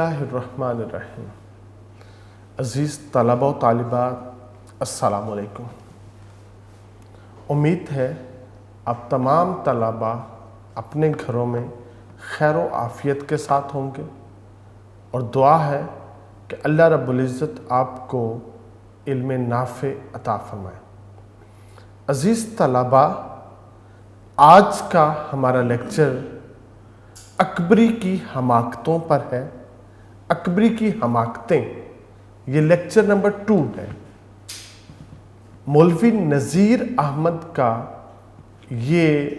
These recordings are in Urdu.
اللہ الرحمن الرحیم۔ عزیز طلبہ و طالبات، السلام علیکم۔ امید ہے آپ تمام طلبہ اپنے گھروں میں خیر و عافیت کے ساتھ ہوں گے، اور دعا ہے کہ اللہ رب العزت آپ کو علم نافع عطا فرمائے۔ عزیز طلبہ، آج کا ہمارا لیکچر اکبری کی حماقتوں پر ہے۔ اکبری کی حماقتیں، یہ لیکچر نمبر 2 ہے۔ مولوی نذیر احمد کا یہ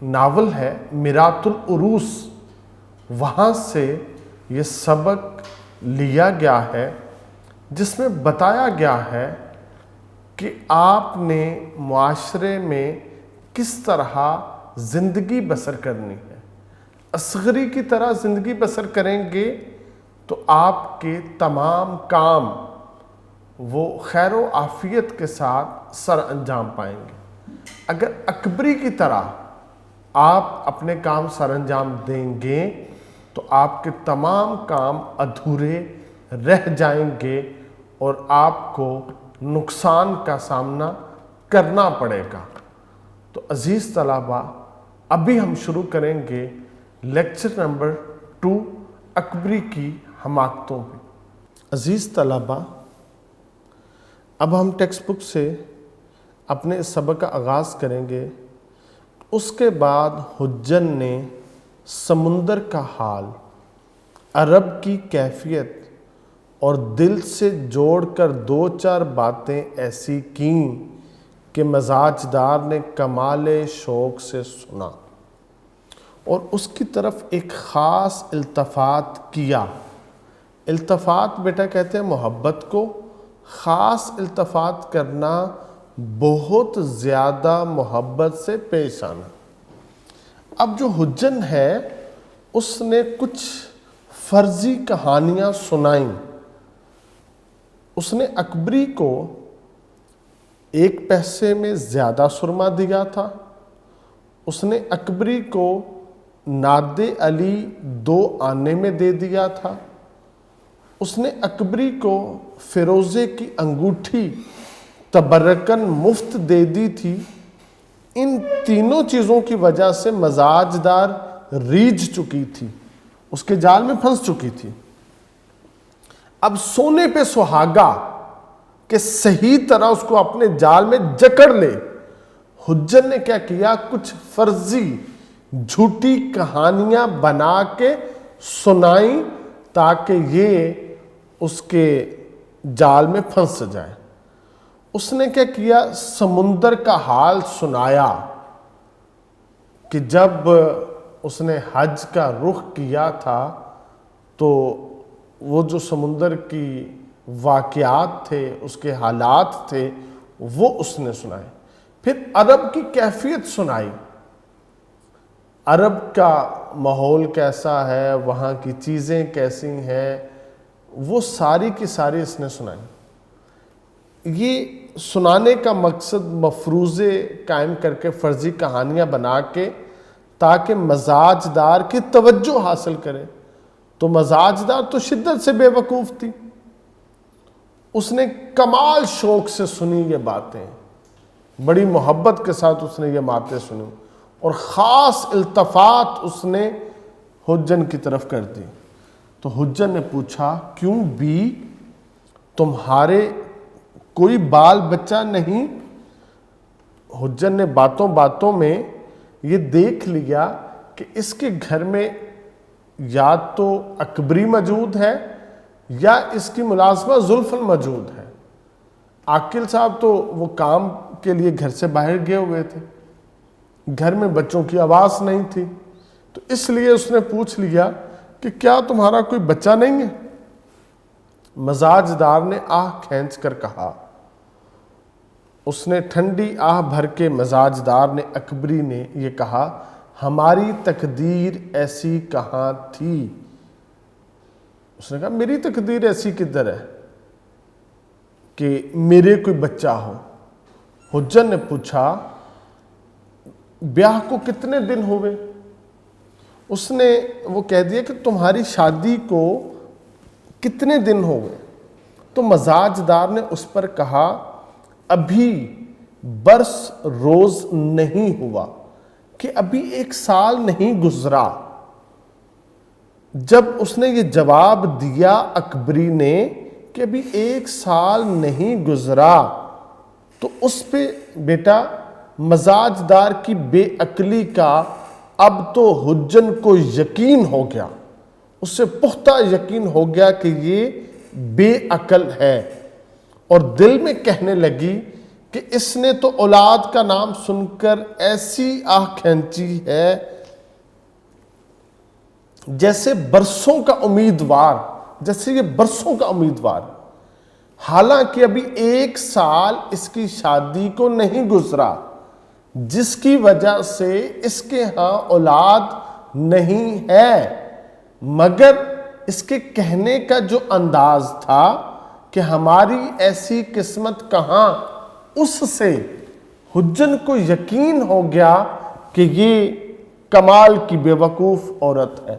ناول ہے میرات العروس، وہاں سے یہ سبق لیا گیا ہے جس میں بتایا گیا ہے کہ آپ نے معاشرے میں کس طرح زندگی بسر کرنی ہے۔ اصغری کی طرح زندگی بسر کریں گے تو آپ کے تمام کام وہ خیر و عافیت کے ساتھ سر انجام پائیں گے۔ اگر اکبری کی طرح آپ اپنے کام سر انجام دیں گے تو آپ کے تمام کام ادھورے رہ جائیں گے اور آپ کو نقصان کا سامنا کرنا پڑے گا۔ تو عزیز طلبہ، ابھی ہم شروع کریں گے لیکچر نمبر 2، اکبری کی حماقتوں پہ۔ عزیز طلبہ، اب ہم ٹیکسٹ بک سے اپنے اس سبق کا آغاز کریں گے۔ اس کے بعد حجن نے سمندر کا حال، عرب کی کیفیت اور دل سے جوڑ کر 2-4 باتیں ایسی کیں کہ مزاج دار نے کمال شوق سے سنا اور اس کی طرف ایک خاص التفات کیا۔ التفات بیٹا کہتے ہیں محبت کو، خاص التفات کرنا بہت زیادہ محبت سے پیش آنا۔ اب جو حجن ہے اس نے کچھ فرضی کہانیاں سنائیں۔ اس نے اکبری کو 1 پیسے میں زیادہ سرما دیا تھا۔ اس نے اکبری کو ناد علی 2 آنے میں دے دیا تھا۔ اس نے اکبری کو فیروزے کی انگوٹھی تبرکن مفت دے دی تھی۔ ان تینوں چیزوں کی وجہ سے مزاج دار ریجھ چکی تھی، اس کے جال میں پھنس چکی تھی۔ اب سونے پہ سہاگا کہ صحیح طرح اس کو اپنے جال میں جکڑ لے، حجن نے کیا کیا؟ کچھ فرضی جھوٹی کہانیاں بنا کے سنائیں تاکہ یہ اس کے جال میں پھنس جائے۔ اس نے کیا کیا؟ سمندر کا حال سنایا کہ جب اس نے حج کا رخ کیا تھا تو وہ جو سمندر کی واقعات تھے، اس کے حالات تھے، وہ اس نے سنائے۔ پھر عرب کی کیفیت سنائی، عرب کا ماحول کیسا ہے، وہاں کی چیزیں کیسی ہیں، وہ ساری کی ساری اس نے سنائی۔ یہ سنانے کا مقصد مفروضے قائم کر کے فرضی کہانیاں بنا کے تاکہ مزاج دار کی توجہ حاصل کرے۔ تو مزاج دار تو شدت سے بے وقوف تھی، اس نے کمال شوق سے سنی یہ باتیں، بڑی محبت کے ساتھ اس نے یہ باتیں سنی اور خاص التفات اس نے حجن کی طرف کر دی۔ تو حجن نے پوچھا، کیوں بھی تمہارے کوئی بال بچہ نہیں؟ حجن نے باتوں باتوں میں یہ دیکھ لیا کہ اس کے گھر میں یا تو اکبری موجود ہے یا اس کی ملازمہ زلفن موجود ہے۔ عاقل صاحب تو وہ کام کے لیے گھر سے باہر گئے ہوئے تھے، گھر میں بچوں کی آواز نہیں تھی، تو اس لیے اس نے پوچھ لیا کہ کیا تمہارا کوئی بچہ نہیں ہے؟ مزاج دار نے آہ کھینچ کر کہا۔ اس نے ٹھنڈی آہ بھر کے مزاج دار نے اکبری نے یہ کہا، ہماری تقدیر ایسی کہاں تھی؟ اس نے کہا، میری تقدیر ایسی کدھر ہے کہ میرے کوئی بچہ ہو؟ حجن نے پوچھا، بیاہ کو کتنے دن ہوئے؟ اس نے وہ کہہ دیا کہ تمہاری شادی کو کتنے دن ہو گئے؟ تو مزاج دار نے اس پر کہا ابھی برس روز نہیں ہوا، کہ ابھی 1 سال نہیں گزرا۔ جب اس نے یہ جواب دیا اکبری نے کہ ابھی 1 سال نہیں گزرا، تو اس پہ بیٹا مزاج دار کی بے عقلی کا اب تو حجن کو یقین ہو گیا، اس سے پختہ یقین ہو گیا کہ یہ بے عقل ہے، اور دل میں کہنے لگی کہ اس نے تو اولاد کا نام سن کر ایسی آہ کھینچی ہے جیسے برسوں کا امیدوار، جیسے یہ برسوں کا امیدوار، حالانکہ ابھی 1 سال اس کی شادی کو نہیں گزرا، جس کی وجہ سے اس کے ہاں اولاد نہیں ہے۔ مگر اس کے کہنے کا جو انداز تھا کہ ہماری ایسی قسمت کہاں، اس سے حجن کو یقین ہو گیا کہ یہ کمال کی بے وقوف عورت ہے۔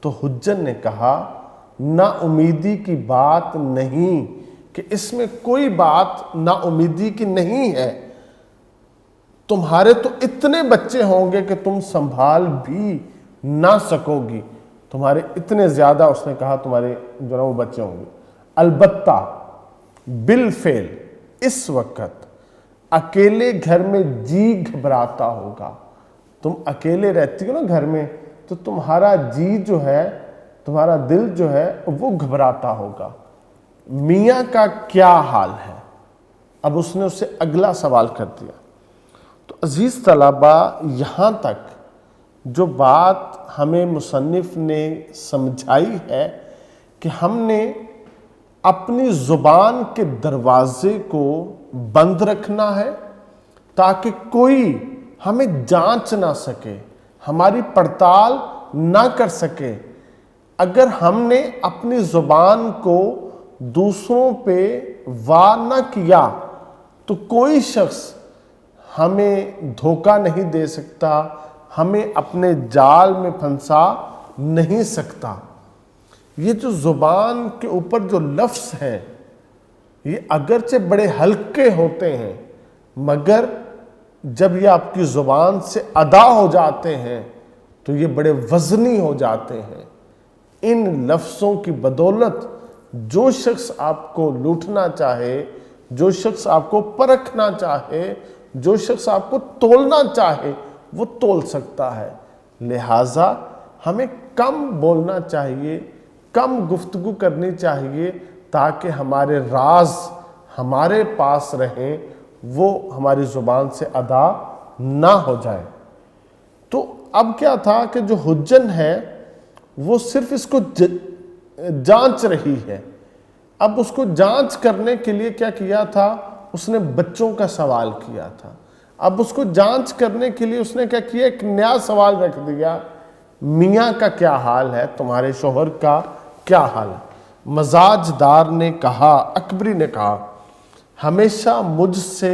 تو حجن نے کہا نا امیدی کی بات نہیں، کہ اس میں کوئی بات نا امیدی کی نہیں ہے، تمہارے تو اتنے بچے ہوں گے کہ تم سنبھال بھی نہ سکو گی، تمہارے اتنے زیادہ، اس نے کہا تمہارے جو نا وہ بچے ہوں گے، البتہ بالفعل اس وقت اکیلے گھر میں جی گھبراتا ہوگا، تم اکیلے رہتی ہو نا گھر میں، تو تمہارا جی جو ہے، تمہارا دل جو ہے وہ گھبراتا ہوگا، میاں کا کیا حال ہے؟ اب اس نے اسے اگلا سوال کر دیا۔ تو عزیز طلبہ، یہاں تک جو بات ہمیں مصنف نے سمجھائی ہے کہ ہم نے اپنی زبان کے دروازے کو بند رکھنا ہے تاکہ کوئی ہمیں جانچ نہ سکے، ہماری پڑتال نہ کر سکے۔ اگر ہم نے اپنی زبان کو دوسروں پہ وار نہ کیا تو کوئی شخص ہمیں دھوکہ نہیں دے سکتا، ہمیں اپنے جال میں پھنسا نہیں سکتا۔ یہ جو زبان کے اوپر جو لفظ ہیں، یہ اگرچہ بڑے ہلکے ہوتے ہیں، مگر جب یہ آپ کی زبان سے ادا ہو جاتے ہیں تو یہ بڑے وزنی ہو جاتے ہیں۔ ان لفظوں کی بدولت جو شخص آپ کو لوٹنا چاہے، جو شخص آپ کو پرکھنا چاہے، جو شخص آپ کو تولنا چاہے، وہ تول سکتا ہے۔ لہٰذا ہمیں کم بولنا چاہیے، کم گفتگو کرنی چاہیے، تاکہ ہمارے راز ہمارے پاس رہیں، وہ ہماری زبان سے ادا نہ ہو جائیں۔ تو اب کیا تھا کہ جو حجن ہے وہ صرف اس کو جانچ رہی ہے۔ اب اس کو جانچ کرنے کے لیے کیا کیا تھا؟ اس نے بچوں کا سوال کیا تھا۔ اب اس کو جانچ کرنے کے لیے اس نے کیا کیا؟ ایک نیا سوال رکھ دیا، میاں کا کیا حال ہے، تمہارے شوہر کا کیا حال ہے؟ مزاج دار نے کہا، اکبری نے کہا، ہمیشہ مجھ سے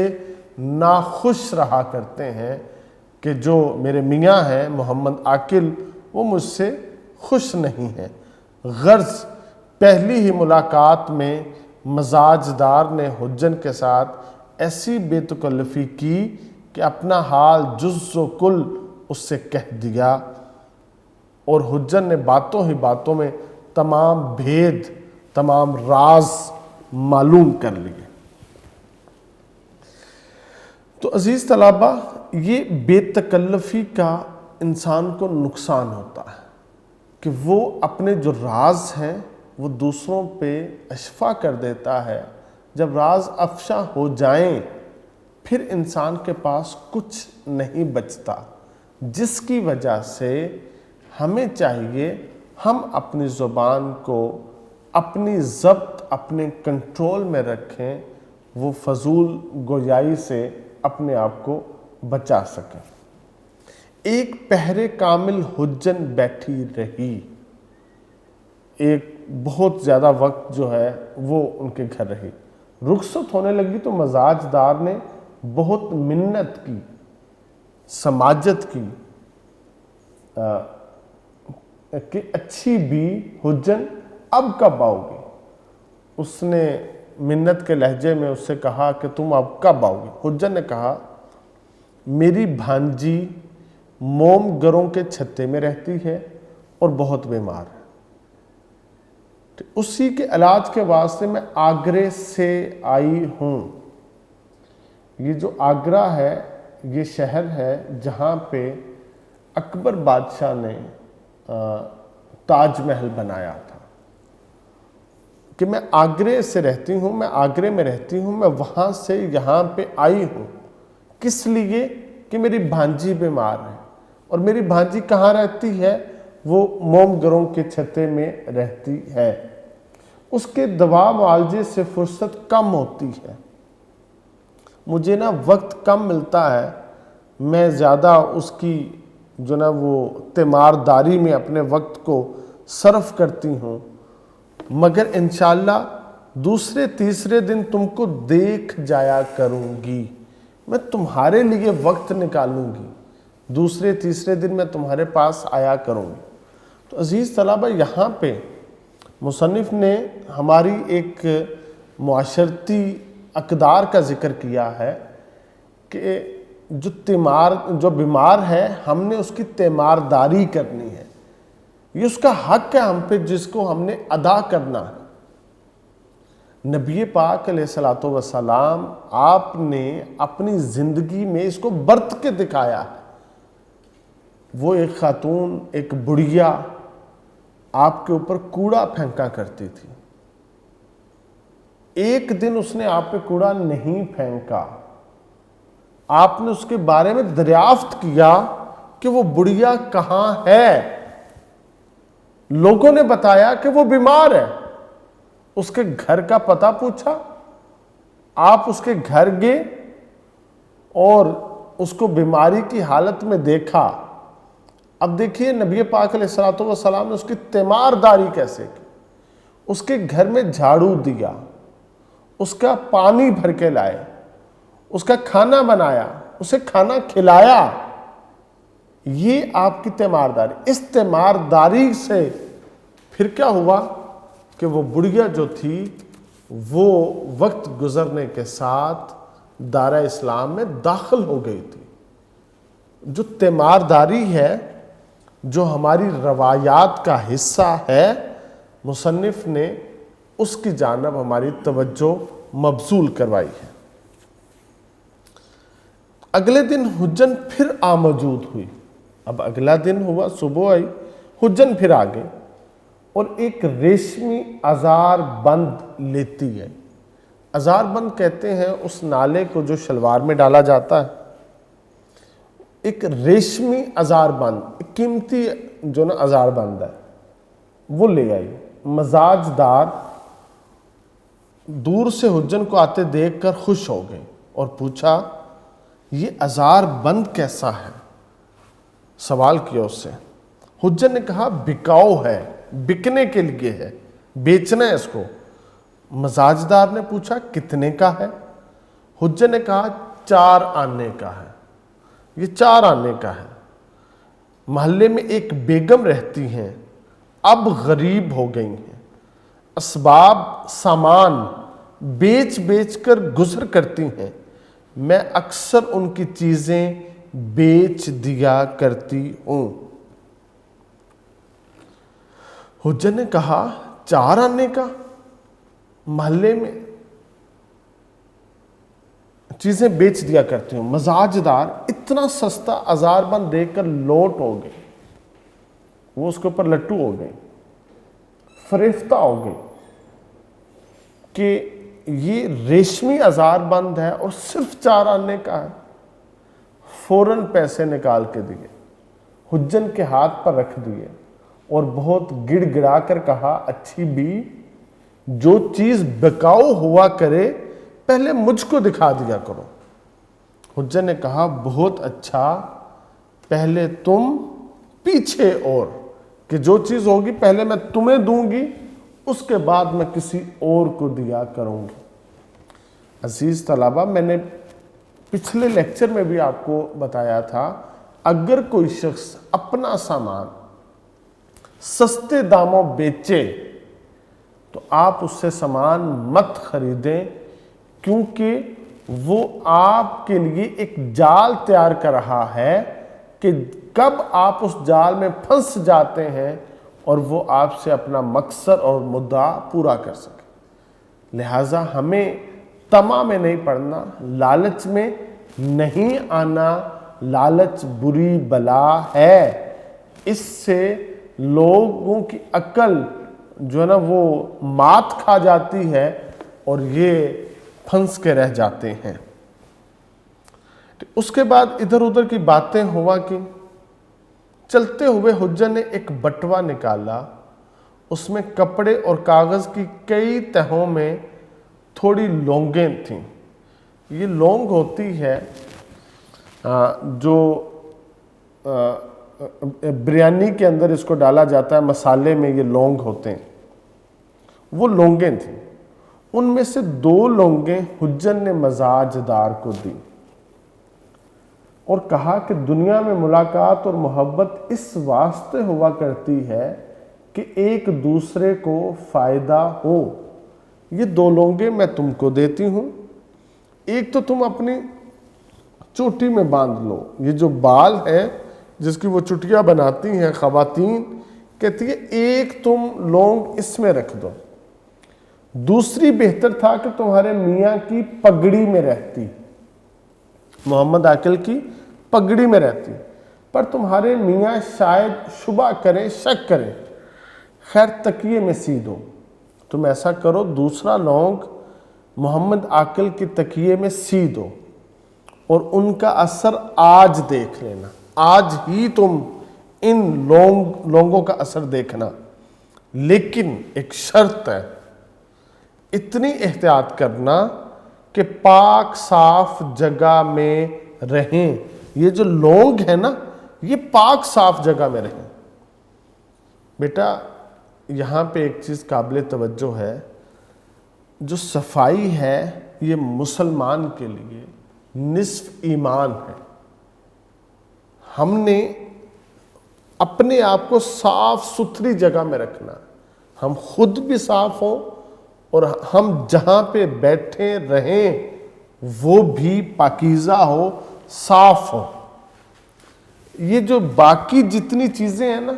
ناخوش رہا کرتے ہیں کہ جو میرے میاں ہیں محمد عاقل، وہ مجھ سے خوش نہیں ہیں۔ غرض پہلی ہی ملاقات میں مزاج دار نے حجن کے ساتھ ایسی بے تکلفی کی کہ اپنا حال جز و کل اس سے کہہ دیا، اور حجن نے باتوں ہی باتوں میں تمام بھید، تمام راز معلوم کر لیے۔ تو عزیز طلبہ، یہ بے تکلفی کا انسان کو نقصان ہوتا ہے کہ وہ اپنے جو راز ہیں وہ دوسروں پہ اشفا کر دیتا ہے۔ جب راز افشا ہو جائیں پھر انسان کے پاس کچھ نہیں بچتا، جس کی وجہ سے ہمیں چاہیے ہم اپنی زبان کو اپنی ضبط، اپنے کنٹرول میں رکھیں، وہ فضول گویائی سے اپنے آپ کو بچا سکیں۔ ایک پہرے کامل حجن بیٹھی رہی، ایک بہت زیادہ وقت جو ہے وہ ان کے گھر رہی۔ رخصت ہونے لگی تو مزاج دار نے بہت منت کی، سماجت کی کہ اچھی بھی حجن اب کب آؤ گی؟ اس نے منت کے لہجے میں اس سے کہا کہ تم اب کب آؤ گے؟ حجر نے کہا میری بھانجی موم گروں کے چھتے میں رہتی ہے اور بہت بیمار ہے، اسی کے علاج کے واسطے میں آگرے سے آئی ہوں۔ یہ جو آگرہ ہے یہ شہر ہے جہاں پہ اکبر بادشاہ نے تاج محل بنایا تھا، کہ میں آگرے سے رہتی ہوں، میں آگرے میں رہتی ہوں، میں وہاں سے یہاں پہ آئی ہوں۔ کس لیے؟ کہ میری بھانجی بیمار ہے، اور میری بھانجی کہاں رہتی ہے؟ وہ موم گروں کے چھتے میں رہتی ہے، اس کے دوا معالجے سے فرصت کم ہوتی ہے، مجھے نا وقت کم ملتا ہے، میں زیادہ اس کی جو نا وہ تیمارداری میں اپنے وقت کو صرف کرتی ہوں، مگر انشاءاللہ دوسرے تیسرے دن تم کو دیکھ جایا کروں گی، میں تمہارے لیے وقت نکالوں گی، دوسرے تیسرے دن میں تمہارے پاس آیا کروں گی۔ تو عزیز طلبہ، یہاں پہ مصنف نے ہماری ایک معاشرتی اقدار کا ذکر کیا ہے کہ جو بیمار ہے ہم نے اس کی تیمارداری کرنی ہے، یہ اس کا حق ہے ہم پہ جس کو ہم نے ادا کرنا ہے۔ نبی پاک علیہ الصلوۃ والسلام آپ نے اپنی زندگی میں اس کو برت کے دکھایا ہے۔ وہ ایک خاتون، ایک بڑھیا آپ کے اوپر کوڑا پھینکا کرتی تھی، ایک دن اس نے آپ پہ کوڑا نہیں پھینکا، آپ نے اس کے بارے میں دریافت کیا کہ وہ بڑھیا کہاں ہے، لوگوں نے بتایا کہ وہ بیمار ہے، اس کے گھر کا پتہ پوچھا، آپ اس کے گھر گئے اور اس کو بیماری کی حالت میں دیکھا۔ اب دیکھیے نبی پاک علیہ الصلوۃ والسلام نے اس کی تیمارداری کیسے کی، اس کے گھر میں جھاڑو دیا، اس کا پانی بھر کے لائے، اس کا کھانا بنایا، اسے کھانا کھلایا، یہ آپ کی تیمارداری۔ اس تیمارداری سے پھر کیا ہوا کہ وہ بڑھیا جو تھی وہ وقت گزرنے کے ساتھ دارہ اسلام میں داخل ہو گئی تھی۔ جو تیمارداری ہے، جو ہماری روایات کا حصہ ہے، مصنف نے اس کی جانب ہماری توجہ مبذول کروائی ہے۔ اگلے دن حجن پھر موجود ہوئی، اب اگلا دن ہوا، صبح آئی، حجن پھر آ گئے اور ایک ریشمی ازار بند لیتی ہے۔ ازار بند کہتے ہیں اس نالے کو جو شلوار میں ڈالا جاتا ہے، ایک ریشمی ازار بند، قیمتی جو نا ازار بند ہے وہ لے آئی، مزاج دار، دور سے حجن کو آتے دیکھ کر خوش ہو گئے اور پوچھا یہ ازار بند کیسا ہے؟ سوال کیا اس سے۔ حجن نے کہا بکاؤ ہے، بکنے کے لیے ہے، بیچنا ہے اس کو۔ مزاج دار نے پوچھا کتنے کا ہے؟ حجن نے کہا 4 آنے کا ہے، یہ 4 آنے کا ہے۔ محلے میں ایک بیگم رہتی ہیں، اب غریب ہو گئی ہیں، اسباب سامان بیچ بیچ کر گزر کرتی ہیں، میں اکثر ان کی چیزیں بیچ دیا کرتی ہوں۔ حجن نے کہا 4 آنے کا، محلے میں چیزیں بیچ دیا کرتی ہوں۔ مزاج دار اتنا سستا ازار بند دیکھ کر لوٹ ہو گئی، وہ اس کے اوپر لٹو ہو گئی، فریفتہ ہو گئی کہ یہ ریشمی ازار بند ہے اور صرف 4 آنے کا ہے۔ فوراً پیسے نکال کے دیے، حجن کے ہاتھ پر رکھ دیے اور بہت گڑ گڑا کر کہا اچھی بھی، جو چیز بکاؤ ہوا کرے پہلے مجھ کو دکھا دیا کرو۔ حجن نے کہا بہت اچھا، پہلے تم پیچھے، اور کہ جو چیز ہوگی پہلے میں تمہیں دوں گی، اس کے بعد میں کسی اور کو دیا کروں گی۔ عزیز طلبہ، میں نے پچھلے لیکچر میں بھی آپ کو بتایا تھا، اگر کوئی شخص اپنا سامان سستے داموں بیچے تو آپ اس سے سامان مت خریدیں، کیونکہ وہ آپ کے لیے ایک جال تیار کر رہا ہے کہ کب آپ اس جال میں پھنس جاتے ہیں اور وہ آپ سے اپنا مقصد اور مدعا پورا کر سکے۔ لہٰذا ہمیں طمع میں نہیں پڑنا، لالچ میں نہیں آنا۔ لالچ بری بلا ہے، اس سے لوگوں کی عقل جو ہے نا وہ مات کھا جاتی ہے اور یہ پھنس کے رہ جاتے ہیں۔ اس کے بعد ادھر ادھر کی باتیں ہوا کہ چلتے ہوئے حجر نے ایک بٹوا نکالا، اس میں کپڑے اور کاغذ کی کئی تہوں میں تھوڑی لونگیں تھیں۔ یہ لونگ ہوتی ہے جو بریانی کے اندر اس کو ڈالا جاتا ہے، مسالے میں یہ لونگ ہوتے ہیں، وہ لونگیں تھیں۔ ان میں سے 2 لونگیں حجر نے مزاج دار کو دی اور کہا کہ دنیا میں ملاقات اور محبت اس واسطے ہوا کرتی ہے کہ ایک دوسرے کو فائدہ ہو۔ یہ 2 لونگیں میں تم کو دیتی ہوں، ایک تو تم اپنی چوٹی میں باندھ لو، یہ جو بال ہے جس کی وہ چٹیاں بناتی ہیں خواتین، کہتی ہے ایک تم لونگ اس میں رکھ دو، دوسری بہتر تھا کہ تمہارے میاں کی پگڑی میں رہتی، محمد عاقل کی پگڑی میں رہتی، پر تمہارے میاں شاید شبہ کریں، شک کریں، خیر تکیے میں سی دو۔ تم ایسا کرو، دوسرا لونگ محمد عاقل کی تکیے میں سی دو اور ان کا اثر آج دیکھ لینا، آج ہی تم ان لونگوں کا اثر دیکھنا، لیکن ایک شرط ہے، اتنی احتیاط کرنا کہ پاک صاف جگہ میں رہیں۔ یہ جو لونگ ہے نا یہ پاک صاف جگہ میں رہیں۔ بیٹا یہاں پہ ایک چیز قابل توجہ ہے، جو صفائی ہے یہ مسلمان کے لیے نصف ایمان ہے۔ ہم نے اپنے آپ کو صاف ستھری جگہ میں رکھنا، ہم خود بھی صاف ہوں اور ہم جہاں پہ بیٹھے رہیں وہ بھی پاکیزہ ہو، صاف ہو۔ یہ جو باقی جتنی چیزیں ہیں نا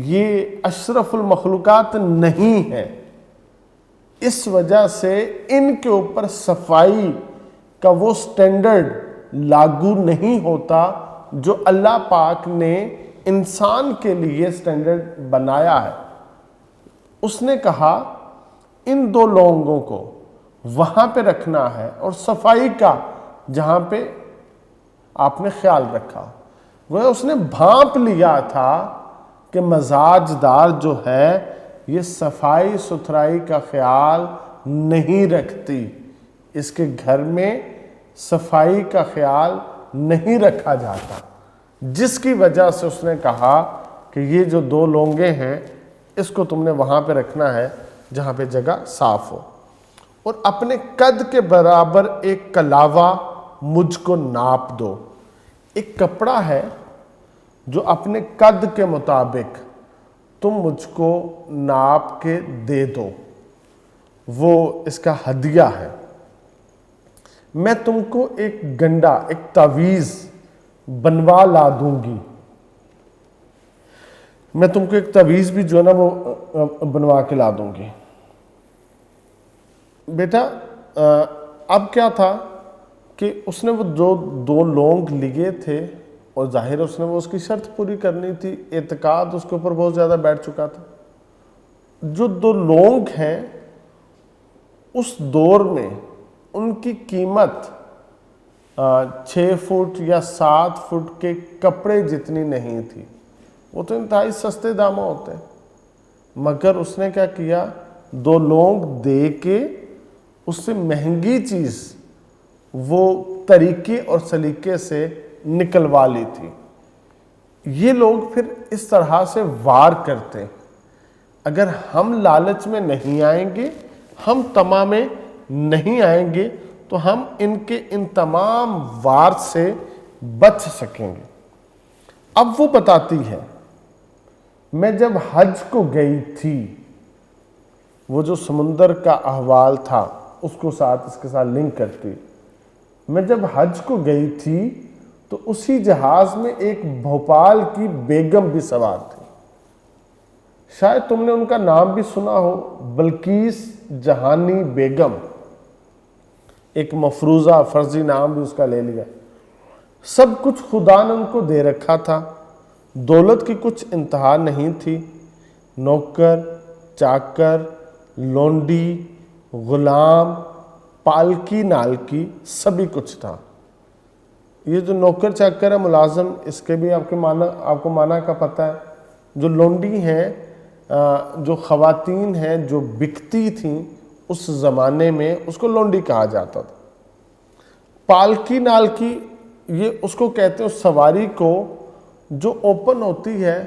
یہ اشرف المخلوقات نہیں ہے، اس وجہ سے ان کے اوپر صفائی کا وہ سٹینڈرڈ لاگو نہیں ہوتا جو اللہ پاک نے انسان کے لیے سٹینڈرڈ بنایا ہے۔ اس نے کہا ان 2 لونگوں کو وہاں پہ رکھنا ہے اور صفائی کا جہاں پہ آپ نے خیال رکھا، وہ اس نے بھانپ لیا تھا کہ مزاج دار جو ہے یہ صفائی ستھرائی کا خیال نہیں رکھتی، اس کے گھر میں صفائی کا خیال نہیں رکھا جاتا، جس کی وجہ سے اس نے کہا کہ یہ جو 2 لونگیں ہیں اس کو تم نے وہاں پہ رکھنا ہے جہاں پہ جگہ صاف ہو، اور اپنے قد کے برابر ایک کلاوہ مجھ کو ناپ دو۔ ایک کپڑا ہے جو اپنے قد کے مطابق تم مجھ کو ناپ کے دے دو، وہ اس کا ہدیہ ہے۔ میں تم کو ایک گنڈا، ایک تعویذ بنوا لا دوں گی، میں تم کو ایک تعویذ بھی جو ہے نا وہ بنوا کے لا دوں گی۔ بیٹا اب کیا تھا کہ اس نے وہ جو 2 لونگ لیے تھے اور ظاہر اس نے وہ اس کی شرط پوری کرنی تھی، اعتقاد اس کے اوپر بہت زیادہ بیٹھ چکا تھا۔ جو 2 لونگ ہیں اس دور میں ان کی قیمت 6 فٹ یا 7 فٹ کے کپڑے جتنی نہیں تھی، وہ تو انتہائی سستے داموں ہوتے ہیں، مگر اس نے کیا کیا، 2 لونگ دے کے اس سے مہنگی چیز وہ طریقے اور سلیقے سے نکلوا لی تھی۔ یہ لوگ پھر اس طرح سے وار کرتے ہیں۔ اگر ہم لالچ میں نہیں آئیں گے، ہم طمع میں نہیں آئیں گے تو ہم ان کے ان تمام وار سے بچ سکیں گے۔ اب وہ بتاتی ہے میں جب حج کو گئی تھی وہ جو سمندر کا احوال تھا اس کو اس کے ساتھ لنک کرتی. میں جب حج کو گئی تھی تو اسی جہاز میں ایک بھوپال کی بیگم بھی سوار تھی. شاید تم نے ان کا نام بھی سنا ہو, بلقیس جہانی بیگم. ایک مفروضہ فرضی نام بھی اس کا لے لیا. سب کچھ خدا نے ان کو دے رکھا تھا. دولت کی کچھ انتہا نہیں تھی. نوکر, چاکر, لونڈی, غلام, پالکی نالکی سبھی کچھ تھا. یہ جو نوکر چاکر ہے ملازم, اس کے بھی آپ کو معنی کا پتہ ہے. جو لونڈی ہیں, جو خواتین ہیں جو بکتی تھیں اس زمانے میں, اس کو لونڈی کہا جاتا تھا. پالکی نالکی یہ اس کو کہتے ہیں, اس سواری کو جو اوپن ہوتی ہے,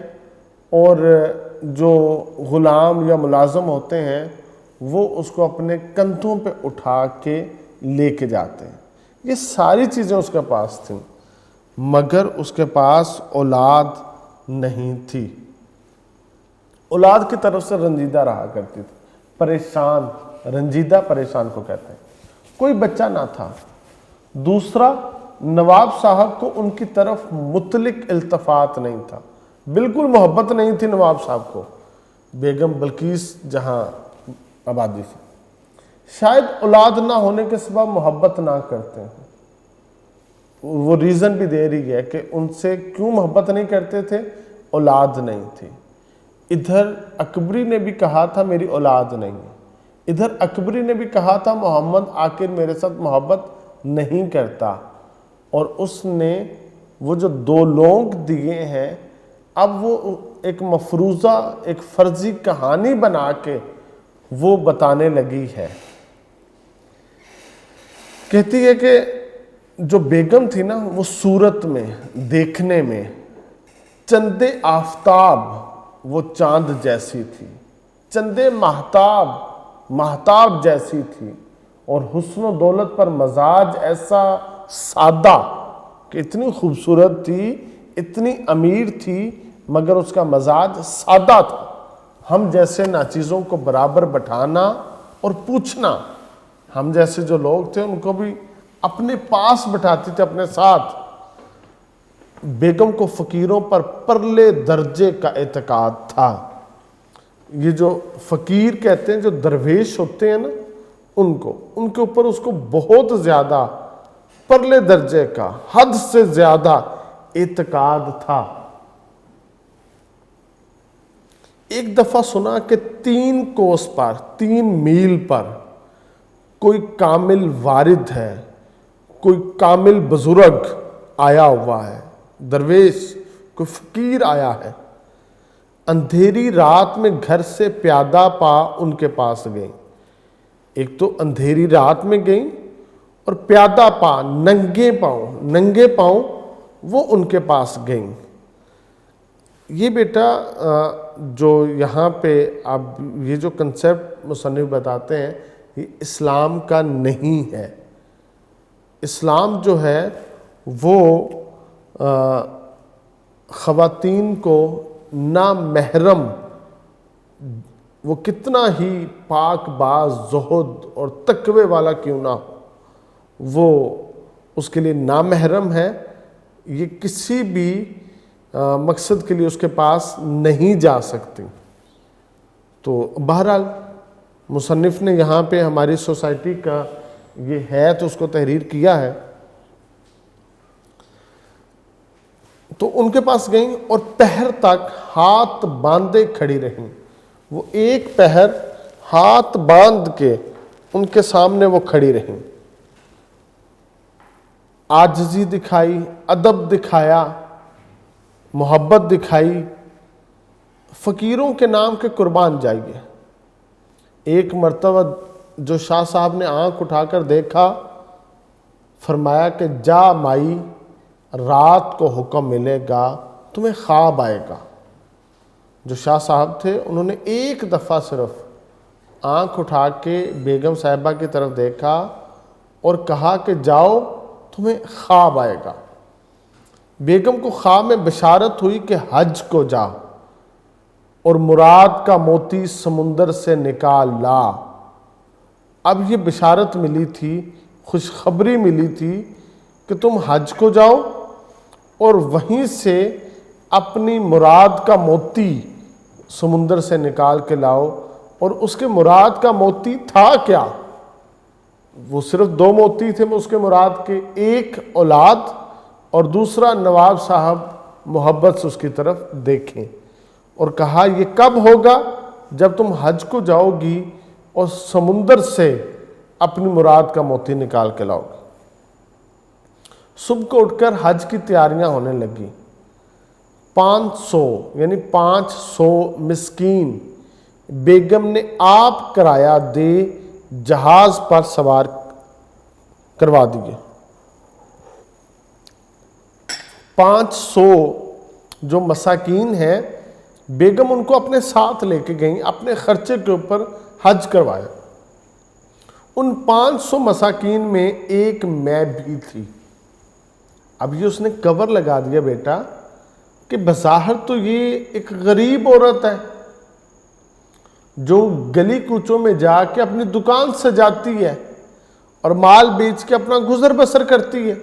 اور جو غلام یا ملازم ہوتے ہیں وہ اس کو اپنے کندھوں پہ اٹھا کے لے کے جاتے ہیں. یہ ساری چیزیں اس کے پاس تھیں, مگر اس کے پاس اولاد نہیں تھی. اولاد کی طرف سے رنجیدہ رہا کرتی تھی, پریشان. رنجیدہ پریشان کو کہتے ہیں. کوئی بچہ نہ تھا. دوسرا, نواب صاحب کو ان کی طرف مطلق التفات نہیں تھا, بالکل محبت نہیں تھی نواب صاحب کو. بیگم بلقیس جہاں آبادی سے شاید اولاد نہ ہونے کے سبب محبت نہ کرتے ہیں. وہ ریزن بھی دے رہی ہے کہ ان سے کیوں محبت نہیں کرتے تھے, اولاد نہیں تھی. ادھر اکبری نے بھی کہا تھا میری اولاد نہیں ہے, ادھر اکبری نے بھی کہا تھا محمد آخر میرے ساتھ محبت نہیں کرتا, اور اس نے وہ جو 2 لونگ دیے ہیں اب وہ ایک مفروضہ, ایک فرضی کہانی بنا کے وہ بتانے لگی ہے. کہتی ہے کہ جو بیگم تھی نا وہ صورت میں, دیکھنے میں چند آفتاب وہ چاند جیسی تھی, چند مہتاب مہتاب جیسی تھی, اور حسن و دولت پر مزاج ایسا سادہ کہ اتنی خوبصورت تھی, اتنی امیر تھی, مگر اس کا مزاج سادہ تھا. ہم جیسے ناچیزوں کو برابر بٹھانا اور پوچھنا, ہم جیسے جو لوگ تھے ان کو بھی اپنے پاس بٹھاتی تھے اپنے ساتھ. بیگم کو فقیروں پر پرلے درجے کا اعتقاد تھا. یہ جو فقیر کہتے ہیں, جو درویش ہوتے ہیں نا, ان کے اوپر اس کو بہت زیادہ پرلے درجے کا, حد سے زیادہ اعتقاد تھا. ایک دفعہ سنا کہ 3 کوس پر, 3 میل پر کوئی کامل وارد ہے, کوئی کامل بزرگ آیا ہوا ہے, درویش کوئی فقیر آیا ہے. اندھیری رات میں گھر سے پیادہ پا ان کے پاس گئیں. ایک تو اندھیری رات میں گئیں اور پیادہ پا, ننگے پاؤں وہ ان کے پاس گئیں. یہ بیٹا جو یہاں پہ اب یہ جو کنسیپٹ مصنف بتاتے ہیں یہ اسلام کا نہیں ہے. اسلام جو ہے وہ خواتین کو نامحرم, وہ کتنا ہی پاک باز, زہد اور تقوی والا کیوں نہ ہو, وہ اس کے لیے نامحرم ہے. یہ کسی بھی مقصد کے لیے اس کے پاس نہیں جا سکتی. تو بہرحال مصنف نے یہاں پہ ہماری سوسائٹی کا یہ ہے تو اس کو تحریر کیا ہے. تو ان کے پاس گئیں اور پہر تک ہاتھ باندھے کھڑی رہیں. وہ ایک پہر ہاتھ باندھ کے ان کے سامنے وہ کھڑی رہیں. عاجزی دکھائی, ادب دکھایا, محبت دکھائی. فقیروں کے نام کے قربان جائیے. ایک مرتبہ جو شاہ صاحب نے آنکھ اٹھا کر دیکھا, فرمایا کہ جا مائی, رات کو حکم ملے گا, تمہیں خواب آئے گا. جو شاہ صاحب تھے انہوں نے ایک دفعہ صرف آنکھ اٹھا کے بیگم صاحبہ کی طرف دیکھا اور کہا کہ جاؤ تمہیں خواب آئے گا. بیگم کو خواب میں بشارت ہوئی کہ حج کو جا. اور مراد کا موتی سمندر سے نکال لا۔ اب یہ بشارت ملی تھی، خوشخبری ملی تھی کہ تم حج کو جاؤ اور وہیں سے اپنی مراد کا موتی سمندر سے نکال کے لاؤ۔ اور اس کے مراد کا موتی تھا کیا؟ وہ صرف 2 موتی تھے اس کے مراد کے، ایک اولاد اور دوسرا نواب صاحب محبت سے اس کی طرف دیکھیں۔ اور کہا یہ کب ہوگا؟ جب تم حج کو جاؤ گی اور سمندر سے اپنی مراد کا موتی نکال کے لاؤ گی۔ صبح کو اٹھ کر حج کی تیاریاں ہونے لگی۔ 500 مسکین بیگم نے آپ کرایہ دے جہاز پر سوار کروا دیے۔ 500 جو مساکین ہیں بیگم ان کو اپنے ساتھ لے کے گئیں، اپنے خرچے کے اوپر حج کروایا۔ ان 500 مساکین میں ایک میں بھی تھی۔ اب یہ اس نے کور لگا دیا بیٹا کہ بظاہر تو یہ ایک غریب عورت ہے جو گلی کوچوں میں جا کے اپنی دکان سجاتی ہے اور مال بیچ کے اپنا گزر بسر کرتی ہے،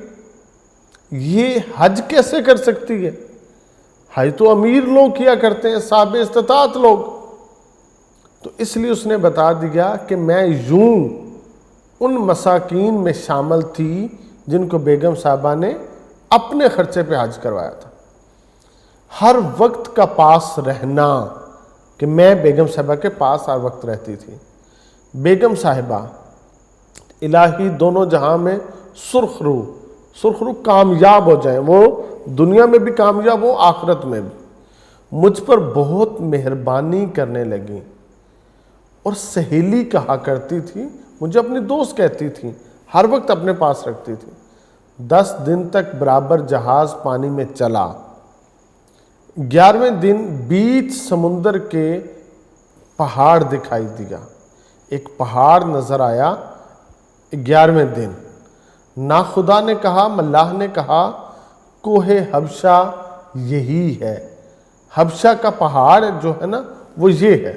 یہ حج کیسے کر سکتی ہے؟ حج تو امیر لوگ کیا کرتے ہیں، صاحب استطاعت لوگ۔ تو اس لیے اس نے بتا دیا کہ میں یوں ان مساکین میں شامل تھی جن کو بیگم صاحبہ نے اپنے خرچے پہ حج کروایا تھا۔ ہر وقت کا پاس رہنا، کہ میں بیگم صاحبہ کے پاس ہر وقت رہتی تھی۔ بیگم صاحبہ الہی دونوں جہاں میں سرخ روح کامیاب ہو جائیں، وہ دنیا میں بھی کامیاب ہو، آخرت میں بھی، مجھ پر بہت مہربانی کرنے لگیں۔ اور سہیلی کہا کرتی تھی، مجھے اپنی دوست کہتی تھی، ہر وقت اپنے پاس رکھتی تھی۔ 10 دن تک برابر جہاز پانی میں چلا۔ 11ویں دن بیچ سمندر کے پہاڑ دکھائی دیا، ایک پہاڑ نظر آیا 11ویں دن۔ ناخدا نے کہا، ملاح نے کہا، کوہ حبشہ یہی ہے، حبشہ کا پہاڑ جو ہے نا وہ یہ ہے،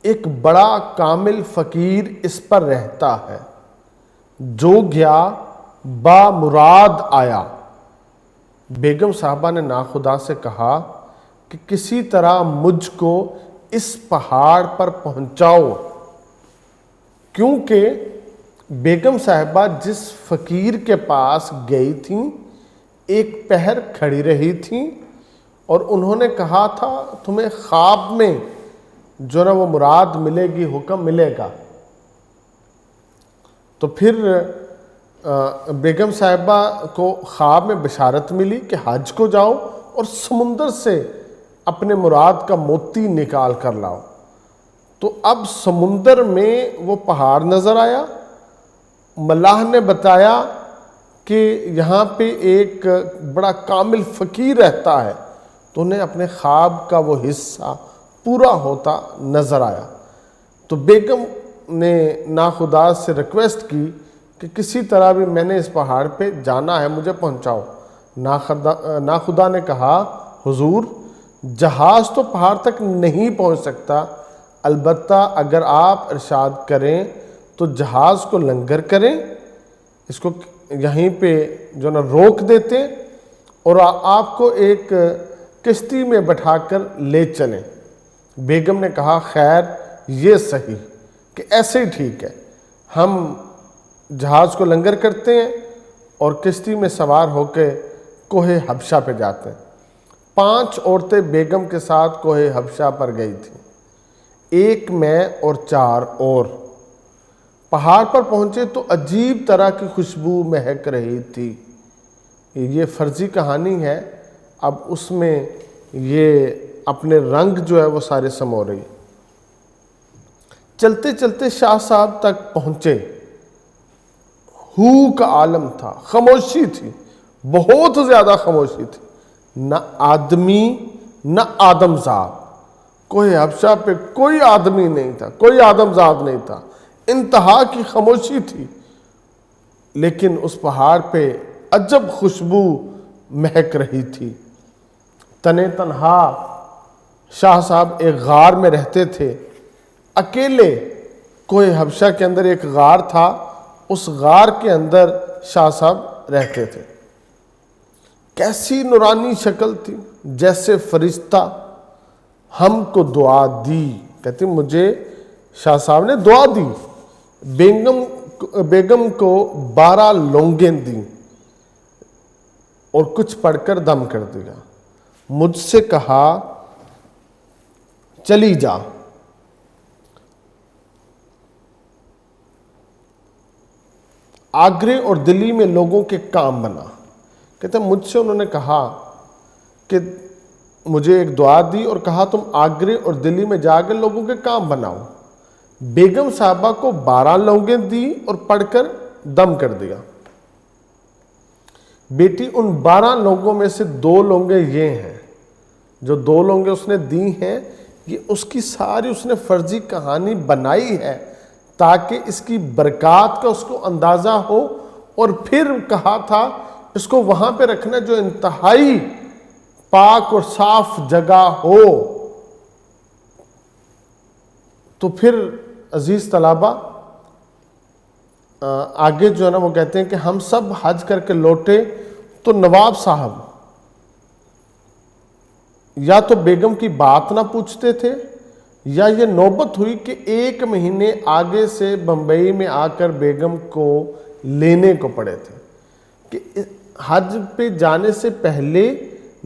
ایک بڑا کامل فقیر اس پر رہتا ہے، جو گیا با مراد آیا۔ بیگم صاحبہ نے ناخدا سے کہا کہ کسی طرح مجھ کو اس پہاڑ پر پہنچاؤ، کیونکہ بیگم صاحبہ جس فقیر کے پاس گئی تھیں ایک پہر کھڑی رہی تھیں اور انہوں نے کہا تھا تمہیں خواب میں جو نا وہ مراد ملے گی، حکم ملے گا۔ تو پھر بیگم صاحبہ کو خواب میں بشارت ملی کہ حج کو جاؤ اور سمندر سے اپنے مراد کا موتی نکال کر لاؤ۔ تو اب سمندر میں وہ پہاڑ نظر آیا۔ ملاح نے بتایا کہ یہاں پہ ایک بڑا کامل فقیر رہتا ہے، تو انہیں اپنے خواب کا وہ حصہ پورا ہوتا نظر آیا۔ تو بیگم نے ناخدا سے ریکویسٹ کی کہ کسی طرح بھی میں نے اس پہاڑ پہ جانا ہے، مجھے پہنچاؤ۔ ناخدا نے کہا، حضور جہاز تو پہاڑ تک نہیں پہنچ سکتا، البتہ اگر آپ ارشاد کریں تو جہاز کو لنگر کریں، اس کو یہیں پہ جو نا روک دیتے اور آپ کو ایک کشتی میں بٹھا کر لے چلیں۔ بیگم نے کہا، خیر یہ صحیح کہ ایسے ہی ٹھیک ہے، ہم جہاز کو لنگر کرتے ہیں اور کشتی میں سوار ہو کے کوہ حبشہ پہ جاتے ہیں۔ 5 عورتیں بیگم کے ساتھ کوہ حبشہ پر گئی تھیں، ایک میں اور 4 اور۔ پہاڑ پر پہنچے تو عجیب طرح کی خوشبو مہک رہی تھی۔ یہ فرضی کہانی ہے، اب اس میں یہ اپنے رنگ جو ہے وہ سارے سمو رہی۔ چلتے چلتے شاہ صاحب تک پہنچے۔ ہو کا عالم تھا، خاموشی تھی، بہت زیادہ خاموشی تھی، نہ آدمی نہ آدمزاد۔ کوہ حبشہ پہ کوئی آدمی نہیں تھا، کوئی آدمزاد نہیں تھا، انتہا کی خاموشی تھی۔ لیکن اس پہاڑ پہ عجب خوشبو مہک رہی تھی۔ تنہا شاہ صاحب ایک غار میں رہتے تھے، اکیلے کوہ حبشہ کے اندر ایک غار تھا، اس غار کے اندر شاہ صاحب رہتے تھے۔ کیسی نورانی شکل تھی، جیسے فرشتہ ہم کو دعا دی۔ کہتے مجھے شاہ صاحب نے دعا دی، بیگم کو 12 لونگیں دیں اور کچھ پڑھ کر دم کر دیا۔ مجھ سے کہا چلی جا۔ آگرے اور دلی میں لوگوں کے کام بنا۔ کہتے ہیں مجھ سے انہوں نے کہا کہ مجھے ایک دعا دی اور کہا تم آگرے اور دلی میں جا کے لوگوں کے کام بناؤ۔ بیگم صاحبہ کو 12 لونگیں دی اور پڑھ کر دم کر دیا۔ بیٹی ان 12 لونگوں میں سے 2 لونگیں یہ ہیں، جو 2 لونگیں اس نے دی ہیں، یہ اس کی ساری اس نے فرضی کہانی بنائی ہے تاکہ اس کی برکات کا اس کو اندازہ ہو، اور پھر کہا تھا اس کو وہاں پہ رکھنا جو انتہائی پاک اور صاف جگہ ہو۔ تو پھر عزیز طلبہ آگے جو ہے نا وہ کہتے ہیں کہ ہم سب حج کر کے لوٹے تو نواب صاحب یا تو بیگم کی بات نہ پوچھتے تھے، یا یہ نوبت ہوئی کہ 1 مہینے آگے سے بمبئی میں آ کر بیگم کو لینے کو پڑے تھے، کہ حج پہ جانے سے پہلے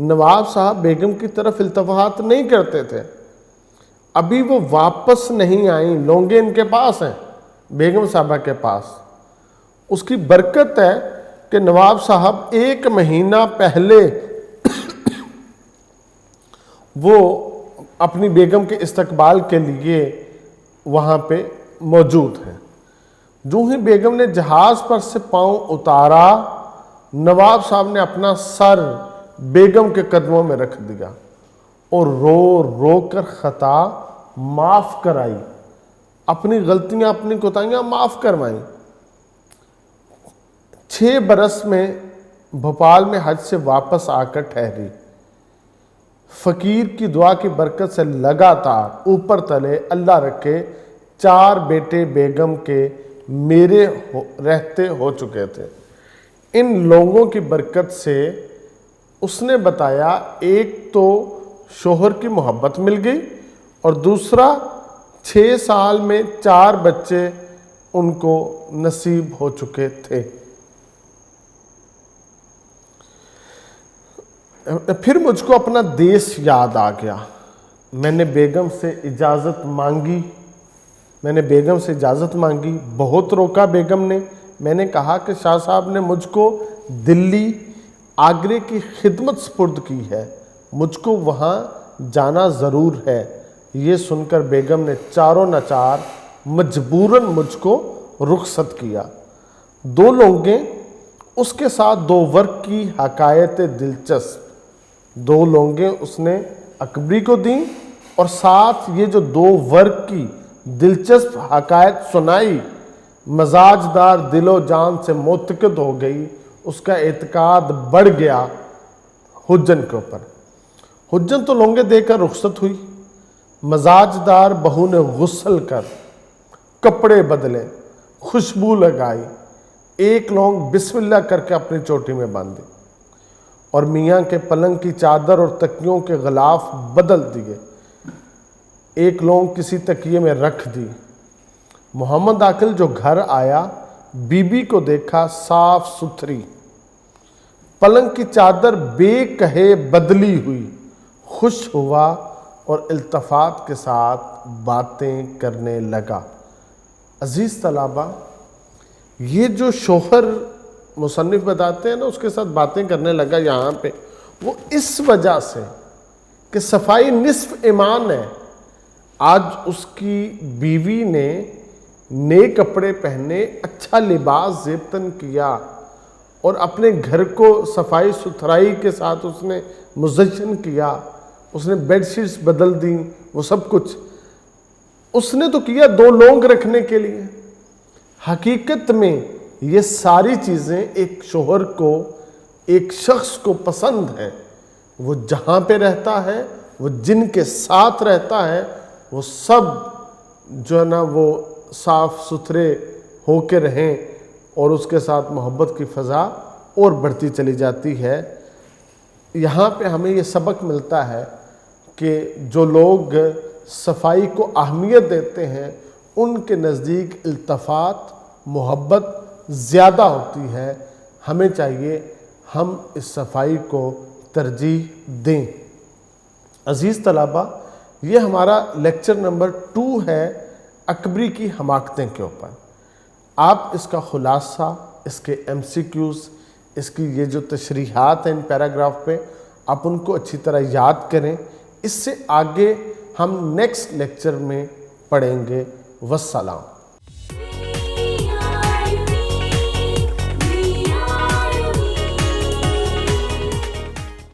نواب صاحب بیگم کی طرف التفات نہیں کرتے تھے۔ ابھی وہ واپس نہیں آئیں، لونگیں ان کے پاس ہیں، بیگم صاحبہ کے پاس۔ اس کی برکت ہے کہ نواب صاحب 1 مہینہ پہلے وہ اپنی بیگم کے استقبال کے لیے وہاں پہ موجود ہیں۔ جو ہی بیگم نے جہاز پر سے پاؤں اتارا، نواب صاحب نے اپنا سر بیگم کے قدموں میں رکھ دیا اور رو رو کر خطا معاف کرائی، اپنی غلطیاں اپنی کوتاہیاں معاف کروائیں۔ 6 برس میں بھوپال میں حج سے واپس آ کر ٹھہری۔ فقیر کی دعا کی برکت سے لگاتار اوپر تلے اللہ رکھے 4 بیٹے بیگم کے میرے رہتے ہو چکے تھے۔ ان لوگوں کی برکت سے اس نے بتایا، ایک تو شوہر کی محبت مل گئی، اور دوسرا 6 سال میں 4 بچے ان کو نصیب ہو چکے تھے۔ پھر مجھ کو اپنا دیس یاد آ گیا۔ میں نے بیگم سے اجازت مانگی، بہت روکا بیگم نے۔ میں نے کہا کہ شاہ صاحب نے مجھ کو دلی آگرے کی خدمت سپرد کی ہے، مجھ کو وہاں جانا ضرور ہے۔ یہ سن کر بیگم نے چاروں ناچار مجبوراً مجھ کو رخصت کیا۔ 2 لونگیں اس کے ساتھ 2 ورق کی حکایت دلچسپ، 2 لونگیں اس نے اکبری کو دیں اور ساتھ یہ جو 2 ورق کی دلچسپ حکایت سنائی، مزاج دار دل و جان سے معتقد ہو گئی، اس کا اعتقاد بڑھ گیا حجن کے اوپر۔ حجن تو لونگے دے کر رخصت ہوئی، مزاج دار بہو نے غسل کر کپڑے بدلے، خوشبو لگائی، 1 لونگ بسم اللہ کر کے اپنی چوٹی میں باندھی، اور میاں کے پلنگ کی چادر اور تکیوں کے غلاف بدل دیے، 1 لونگ کسی تکیے میں رکھ دی۔ محمد عاقل جو گھر آیا، بی بی کو دیکھا صاف ستھری، پلنگ کی چادر بے کہے بدلی ہوئی، خوش ہوا اور التفات کے ساتھ باتیں کرنے لگا۔ عزیز طلبہ، یہ جو شوہر مصنف بتاتے ہیں نا اس کے ساتھ باتیں کرنے لگا یہاں پہ، وہ اس وجہ سے کہ صفائی نصف ایمان ہے۔ آج اس کی بیوی نے نئے کپڑے پہنے، اچھا لباس زیبتن کیا، اور اپنے گھر کو صفائی ستھرائی کے ساتھ اس نے مزین کیا، اس نے بیڈ شیٹس بدل دیں، وہ سب کچھ اس نے تو کیا 2 لونگ رکھنے کے لیے۔ حقیقت میں یہ ساری چیزیں ایک شوہر کو، ایک شخص کو پسند ہے، وہ جہاں پہ رہتا ہے وہ جن کے ساتھ رہتا ہے وہ سب جو ہے نا وہ صاف ستھرے ہو کے رہیں اور اس کے ساتھ محبت کی فضا اور بڑھتی چلی جاتی ہے۔ یہاں پہ ہمیں یہ سبق ملتا ہے کہ جو لوگ صفائی کو اہمیت دیتے ہیں ان کے نزدیک التفات، محبت زیادہ ہوتی ہے۔ ہمیں چاہیے ہم اس صفائی کو ترجیح دیں۔ عزیز طلبہ، یہ ہمارا لیکچر نمبر 2 ہے اکبری کی حماقتیں کے اوپر۔ آپ اس کا خلاصہ، اس کے MCQs، اس کی یہ جو تشریحات ہیں ان پیراگراف پہ، آپ ان کو اچھی طرح یاد کریں۔ اس سے آگے ہم نیکسٹ لیکچر میں پڑھیں گے۔ والسلام۔